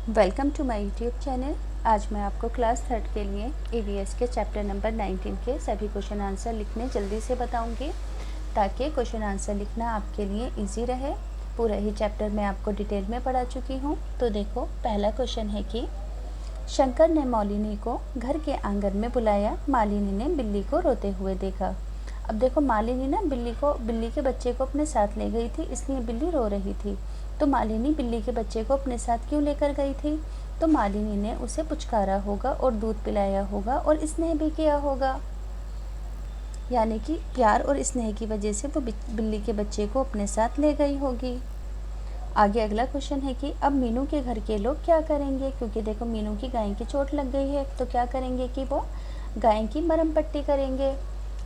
Welcome to my YouTube channel. आज मैं आपको क्लास 3 के लिए ईवीएस के चैप्टर नंबर 19 के सभी क्वेश्चन आंसर लिखने जल्दी से बताऊंगी, ताकि क्वेश्चन आंसर लिखना आपके लिए इजी रहे। पूरा ही चैप्टर मैं आपको डिटेल में पढ़ा चुकी हूँ। तो देखो, पहला क्वेश्चन है कि शंकर ने मालिनी को घर के आंगन में बुलाया। मालिनी ने बिल्ली को रोते हुए देखा। अब देखो, मालिनी ना बिल्ली के बच्चे को अपने साथ ले गई थी, इसलिए बिल्ली रो रही थी। तो मालिनी बिल्ली के बच्चे को अपने साथ क्यों लेकर गई थी? तो मालिनी ने उसे पुचकारा होगा और दूध पिलाया होगा और स्नेह भी किया होगा, यानी कि प्यार और स्नेह की वजह से वो बिल्ली के बच्चे को अपने साथ ले गई होगी। आगे अगला क्वेश्चन है कि अब मीनू के घर के लोग क्या करेंगे? क्योंकि देखो, मीनू की गाय की चोट लग गई है, तो क्या करेंगे कि वो गाय की मरहम पट्टी करेंगे।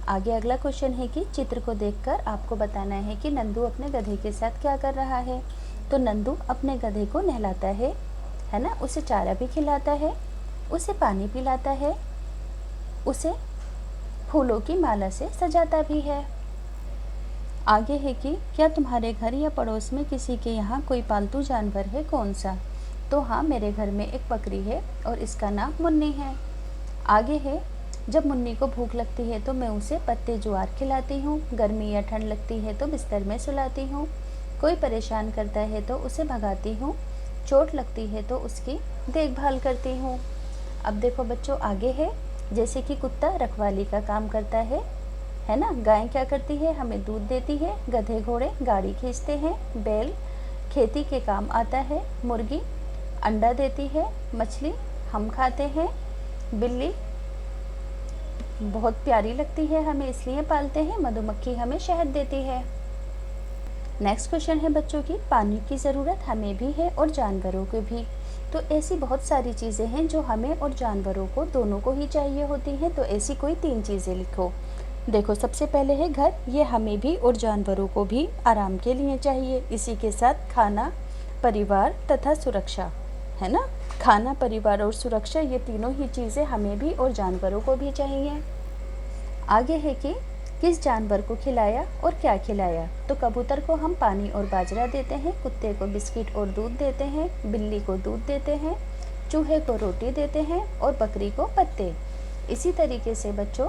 आगे अगला क्वेश्चन है कि चित्र को देखकर आपको बताना है कि नंदू अपने गधे के साथ क्या कर रहा है। तो नंदू अपने गधे को नहलाता है ना, उसे चारा भी खिलाता है, उसे पानी पिलाता है, उसे फूलों की माला से सजाता भी है। आगे है कि क्या तुम्हारे घर या पड़ोस में किसी के यहाँ कोई पालतू जानवर है? कौन सा? तो हाँ, मेरे घर में एक बकरी है और इसका नाम मुन्नी है। आगे है, जब मुन्नी को भूख लगती है तो मैं उसे पत्ते ज्वार खिलाती हूँ। गर्मी या ठंड लगती है तो बिस्तर में सुलाती हूँ। कोई परेशान करता है तो उसे भगाती हूँ। चोट लगती है तो उसकी देखभाल करती हूँ। अब देखो बच्चों, आगे है, जैसे कि कुत्ता रखवाली का काम करता है ना। गाय क्या करती है? हमें दूध देती है। गधे घोड़े गाड़ी खींचते हैं। बैल खेती के काम आता है। मुर्गी अंडा देती है। मछली हम खाते हैं। बिल्ली बहुत प्यारी लगती है, हमें इसलिए पालते हैं। मधुमक्खी हमें शहद देती है। नेक्स्ट क्वेश्चन है बच्चों की, पानी की ज़रूरत हमें भी है और जानवरों को भी। तो ऐसी बहुत सारी चीज़ें हैं जो हमें और जानवरों को दोनों को ही चाहिए होती हैं। तो ऐसी कोई 3 चीज़ें लिखो। देखो, सबसे पहले है घर, ये हमें भी और जानवरों को भी आराम के लिए चाहिए। इसी के साथ खाना, परिवार तथा सुरक्षा, है ना। खाना, परिवार और सुरक्षा, ये तीनों ही चीज़ें हमें भी और जानवरों को भी चाहिए। आगे है कि किस जानवर को खिलाया और क्या खिलाया। तो कबूतर को हम पानी और बाजरा देते हैं। कुत्ते को बिस्किट और दूध देते हैं। बिल्ली को दूध देते हैं। चूहे को रोटी देते हैं और बकरी को पत्ते। इसी तरीके से बच्चों,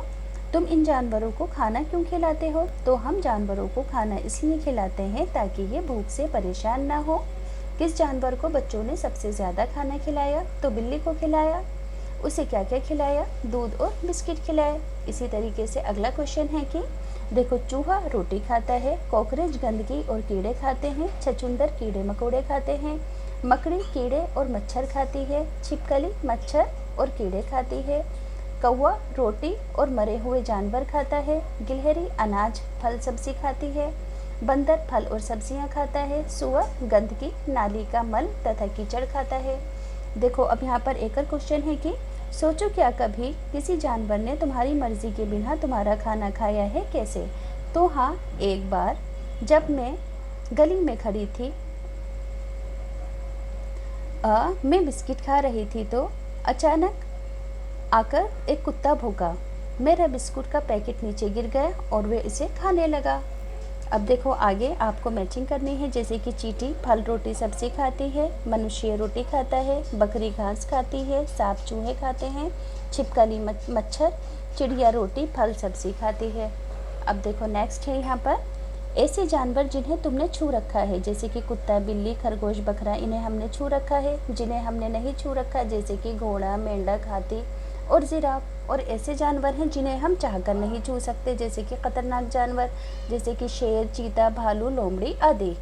तुम इन जानवरों को खाना क्यों खिलाते हो? तो हम जानवरों को खाना इसलिए खिलाते हैं ताकि ये भूख से परेशान ना हो। किस जानवर को बच्चों ने सबसे ज़्यादा खाना खिलाया? तो बिल्ली को खिलाया। उसे क्या क्या खिलाया? दूध और बिस्किट खिलाए। इसी तरीके से अगला क्वेश्चन है कि देखो, चूहा रोटी खाता है। कॉकरोच गंदगी और कीड़े खाते हैं। छछूंदर कीड़े मकोड़े खाते हैं। मकड़ी कीड़े और मच्छर खाती है। छिपकली मच्छर और कीड़े खाती है। कौवा रोटी और मरे हुए जानवर खाता है। गिलहरी अनाज फल सब्जी खाती है। बंदर फल और सब्जियां खाता है। सुअर गंदगी, नाली का मल तथा कीचड़ खाता है। देखो, अब यहाँ पर एक और क्वेश्चन है कि सोचो, क्या कभी किसी जानवर ने तुम्हारी मर्जी के बिना तुम्हारा खाना खाया है? कैसे? तो हाँ, एक बार जब मैं गली में खड़ी थी, मैं बिस्किट खा रही थी तो अचानक आकर एक कुत्ता भौंका। मेरा बिस्कुट का पैकेट नीचे गिर गया और वे इसे खाने लगा। अब देखो, आगे आपको मैचिंग करनी है। जैसे कि चींटी फल रोटी सब्जी खाती है। मनुष्य रोटी खाता है। बकरी घास खाती है। सांप चूहे खाते हैं। छिपकली मच्छर, चिड़िया रोटी फल सब्जी खाती है। अब देखो, नेक्स्ट है यहाँ पर, ऐसे जानवर जिन्हें तुमने छू रखा है। जैसे कि कुत्ता, बिल्ली, खरगोश, बकरा, इन्हें हमने छू रखा है। जिन्हें हमने नहीं छू रखा, जैसे कि घोड़ा, मेंढक, हाथी और जिराफ। और ऐसे जानवर हैं जिन्हें हम चाहकर नहीं छू सकते, जैसे कि खतरनाक जानवर, जैसे कि शेर, चीता, भालू, लोमड़ी आदि।